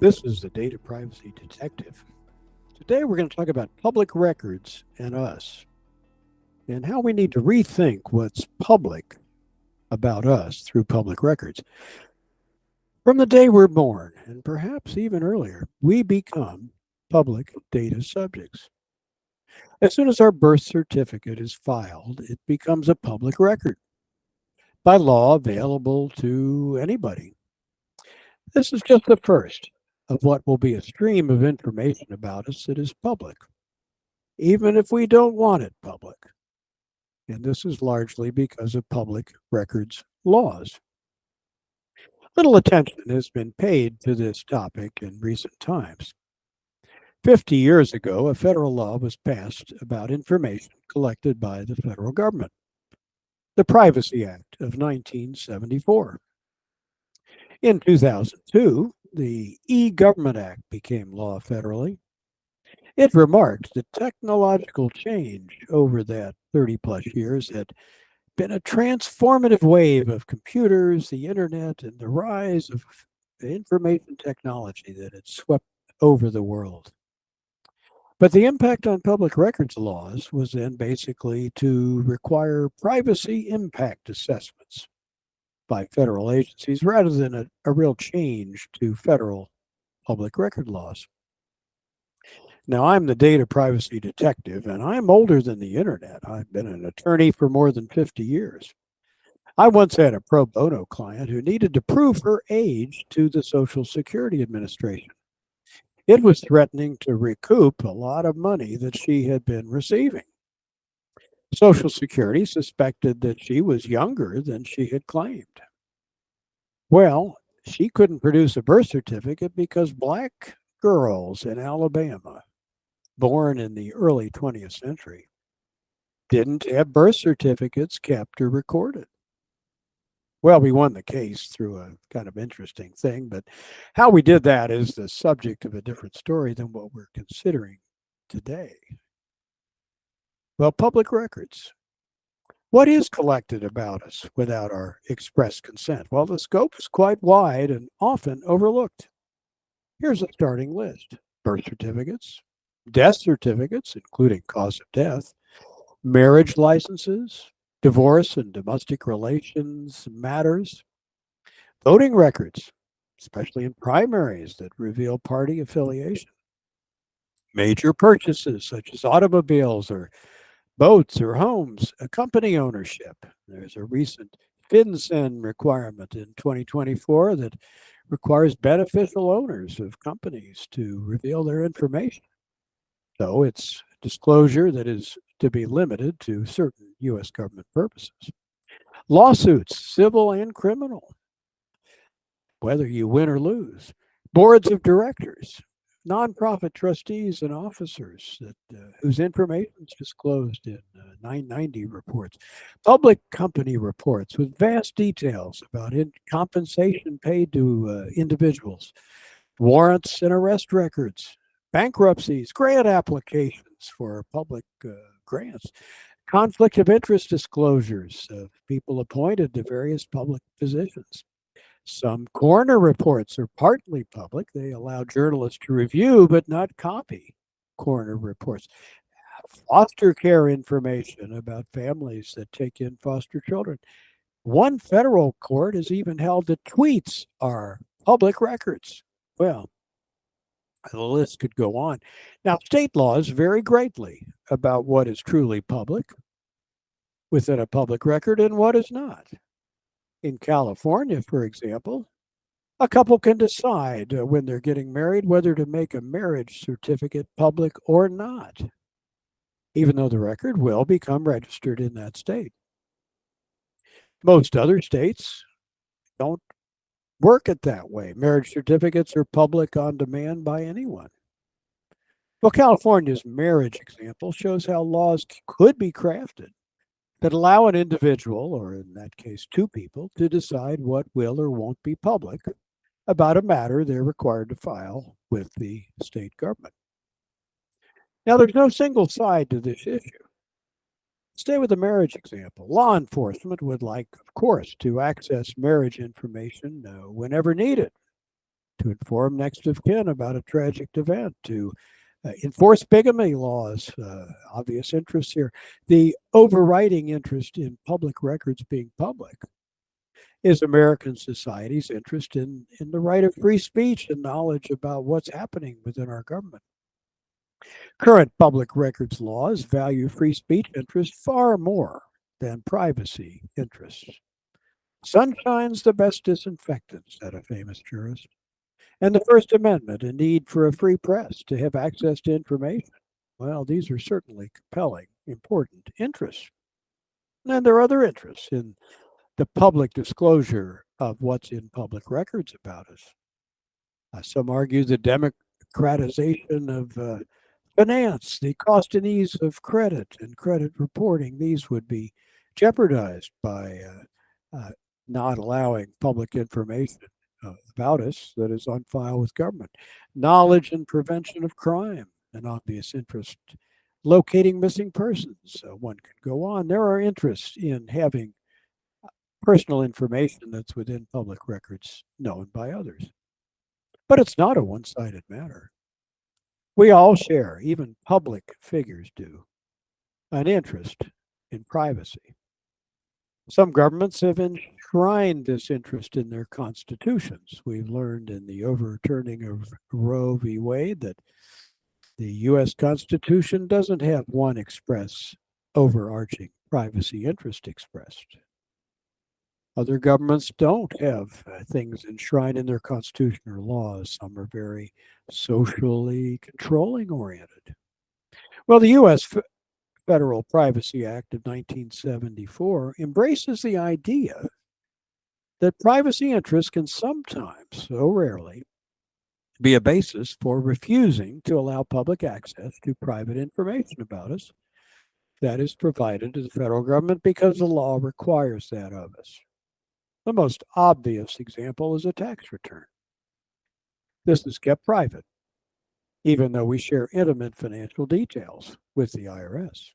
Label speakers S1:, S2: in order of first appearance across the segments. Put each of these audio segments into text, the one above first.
S1: This is the Data Privacy Detective. Today we're going to talk about public records and us, and how we need to rethink what's public about us through public records. From the day we're born, and perhaps even earlier, we become public data subjects. As soon as our birth certificate is filed, it becomes a public record, by law available to anybody. This is just the first of what will be a stream of information about us that is public, even if we don't want it public. And this is largely because of public records laws. Little attention has been paid to this topic in recent times. 50 years ago, a federal law was passed about information collected by the federal government, the Privacy Act of 1974. In 2002, the E-Government Act became law federally. It remarked that technological change over that 30 plus years had been a transformative wave of computers, the internet, and the rise of information technology that had swept over the world. But the impact on public records laws was then basically to require privacy impact assessments by federal agencies rather than a real change to federal public record laws. Now, I'm the data privacy detective, and I'm older than the internet. I've been an attorney for more than 50 years. I once had a pro bono client who needed to prove her age to the Social Security Administration. It was threatening to recoup a lot of money that she had been receiving. Social Security suspected that she was younger than she had claimed. Well, she couldn't produce a birth certificate because black girls in Alabama, born in the early 20th century, didn't have birth certificates kept or recorded. Well, we won the case through a kind of interesting thing, but how we did that is the subject of a different story than what we're considering today. Well, public records. What is collected about us without our express consent? Well, the scope is quite wide and often overlooked. Here's a starting list: birth certificates, death certificates, including cause of death, marriage licenses, divorce and domestic relations matters, voting records, especially in primaries that reveal party affiliation, major purchases such as automobiles or boats or homes, a company ownership. There's a recent FinCEN requirement in 2024 that requires beneficial owners of companies to reveal their information. So it's disclosure that is to be limited to certain U.S. government purposes. Lawsuits, civil and criminal, whether you win or lose. Boards of directors, nonprofit trustees and officers whose information is disclosed in 990 reports. Public company reports with vast details about compensation paid to individuals. Warrants and arrest records, bankruptcies, grant applications for public grants, conflict of interest disclosures of people appointed to various public positions. Some coroner reports are partly public. They allow journalists to review but not copy coroner reports. Foster care information about families that take in foster children. One federal court has even held that tweets are public records. Well, the list could go on. Now, state laws vary greatly about what is truly public within a public record and what is not. In California, for example, a couple can decide when they're getting married whether to make a marriage certificate public or not, even though the record will become registered in that state. Most other states don't work it that way. Marriage certificates are public on demand by anyone. Well, California's marriage example shows how laws could be crafted that allow an individual, or in that case, two people, to decide what will or won't be public about a matter they're required to file with the state government. Now, there's no single side to this issue. Stay with the marriage example. Law enforcement would like, of course, to access marriage information whenever needed to inform next of kin about a tragic event, to enforce bigamy laws, obvious interests here. The overriding interest in public records being public is American society's interest in the right of free speech and knowledge about what's happening within our government. Current public records laws value free speech interests far more than privacy interests. Sunshine's the best disinfectant, said a famous jurist. And the First Amendment, a need for a free press to have access to information. Well, these are certainly compelling, important interests. And there are other interests in the public disclosure of what's in public records about us. Some argue the democratization of finance, the cost and ease of credit and credit reporting, these would be jeopardized by not allowing public information about us that is on file with government. Knowledge and prevention of crime, an obvious interest. Locating missing persons, one could go on. There are interests in having personal information that's within public records known by others. But it's not a one sided matter. We all share, even public figures do, an interest in privacy. Some governments have enshrined this interest in their constitutions. We've learned in the overturning of Roe v. Wade that the U.S. Constitution doesn't have one express, overarching privacy interest expressed. Other governments don't have things enshrined in their constitution or laws. Some are very socially controlling oriented. Well, the U.S. Federal Privacy Act of 1974 embraces the idea that privacy interests can sometimes, so rarely, be a basis for refusing to allow public access to private information about us that is provided to the federal government because the law requires that of us. The most obvious example is a tax return. This is kept private, even though we share intimate financial details with the IRS.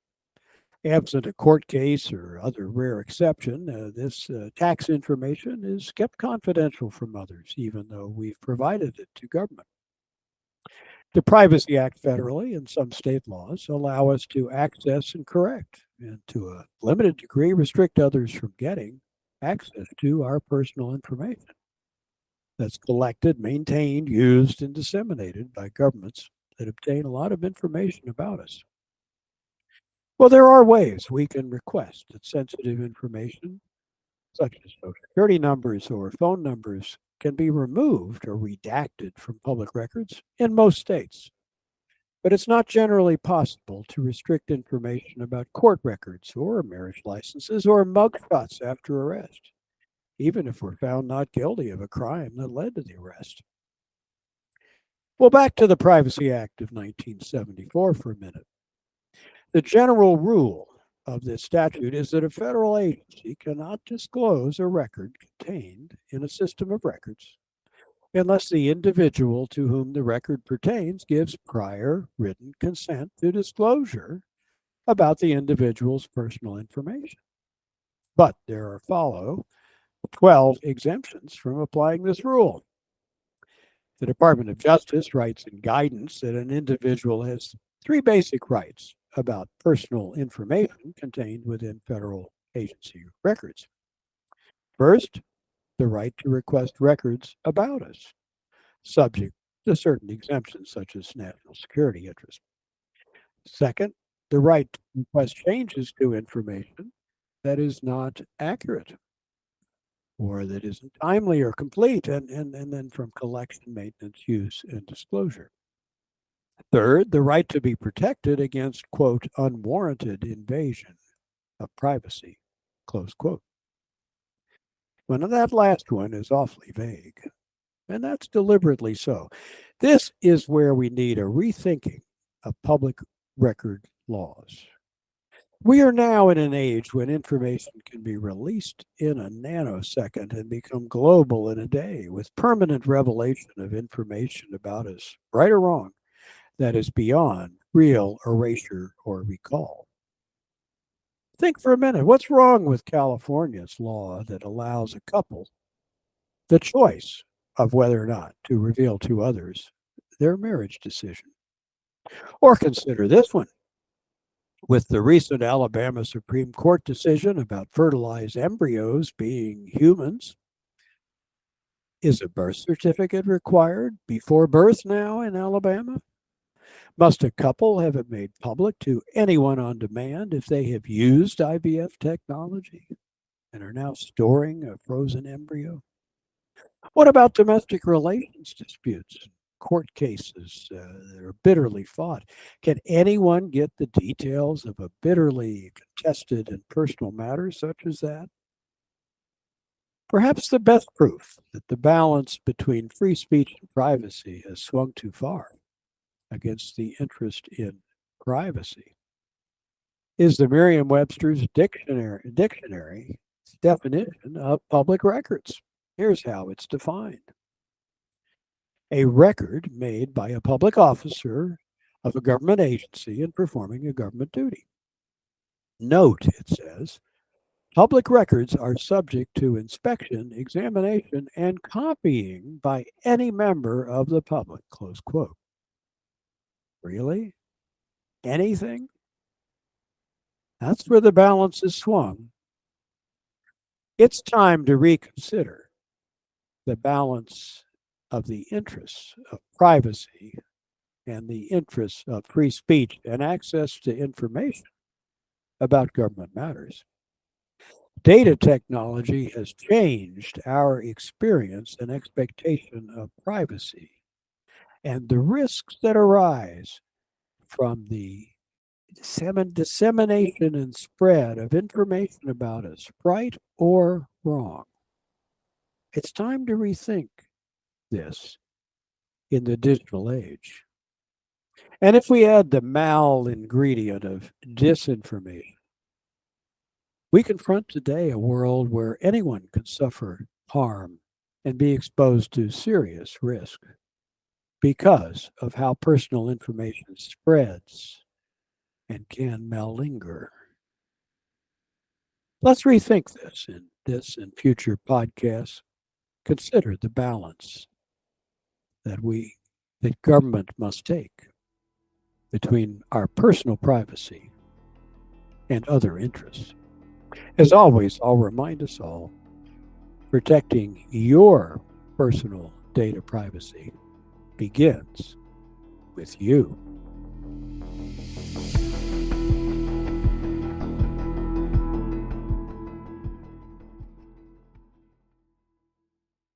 S1: Absent a court case or other rare exception, this tax information is kept confidential from others, even though we've provided it to government. The Privacy Act federally and some state laws allow us to access and correct, and to a limited degree restrict others from getting access to our personal information that's collected, maintained, used, and disseminated by governments that obtain a lot of information about us. Well, there are ways we can request that sensitive information, such as social security numbers or phone numbers, can be removed or redacted from public records in most states. But it's not generally possible to restrict information about court records or marriage licenses or mugshots after arrest, even if we're found not guilty of a crime that led to the arrest. Well, back to the Privacy Act of 1974 for a minute. The general rule of this statute is that a federal agency cannot disclose a record contained in a system of records unless the individual to whom the record pertains gives prior written consent to disclosure about the individual's personal information. But there follow 12 exemptions from applying this rule. The Department of Justice writes in guidance that an individual has three basic rights about personal information contained within federal agency records. First, the right to request records about us, subject to certain exemptions such as national security interest. Second, the right to request changes to information that is not accurate or that isn't timely or complete, and then from collection, maintenance, use, and disclosure. Third, the right to be protected against, quote, unwarranted invasion of privacy, close quote. Well, now that last one is awfully vague, and that's deliberately so. This is where we need a rethinking of public record laws. We are now in an age when information can be released in a nanosecond and become global in a day, with permanent revelation of information about us, right or wrong, that is beyond real erasure or recall. Think for a minute, what's wrong with California's law that allows a couple the choice of whether or not to reveal to others their marriage decision. Or consider this one. With the recent Alabama Supreme Court decision about fertilized embryos being humans, is a birth certificate required before birth now in Alabama? Must a couple have it made public to anyone on demand if they have used IVF technology and are now storing a frozen embryo? What about domestic relations disputes, court cases that are bitterly fought? Can anyone get the details of a bitterly contested and personal matter such as that? Perhaps the best proof that the balance between free speech and privacy has swung too far against the interest in privacy is the Merriam-Webster's dictionary definition of public records. Here's how it's defined: a record made by a public officer of a government agency in performing a government duty. Note, it says, public records are subject to inspection, examination, and copying by any member of the public, close quote. Really? Anything? That's where the balance is swung. It's time to reconsider the balance of the interests of privacy and the interests of free speech and access to information about government matters. Data technology has changed our experience and expectation of privacy, and the risks that arise from the dissemination and spread of information about us, right or wrong. It's time to rethink this in the digital age. And if we add the mal ingredient of disinformation, we confront today a world where anyone can suffer harm and be exposed to serious risk because of how personal information spreads and can mallinger. Let's rethink this and future podcasts. Consider the balance that government must take between our personal privacy and other interests. As always, I'll remind us all, protecting your personal data privacy begins with you.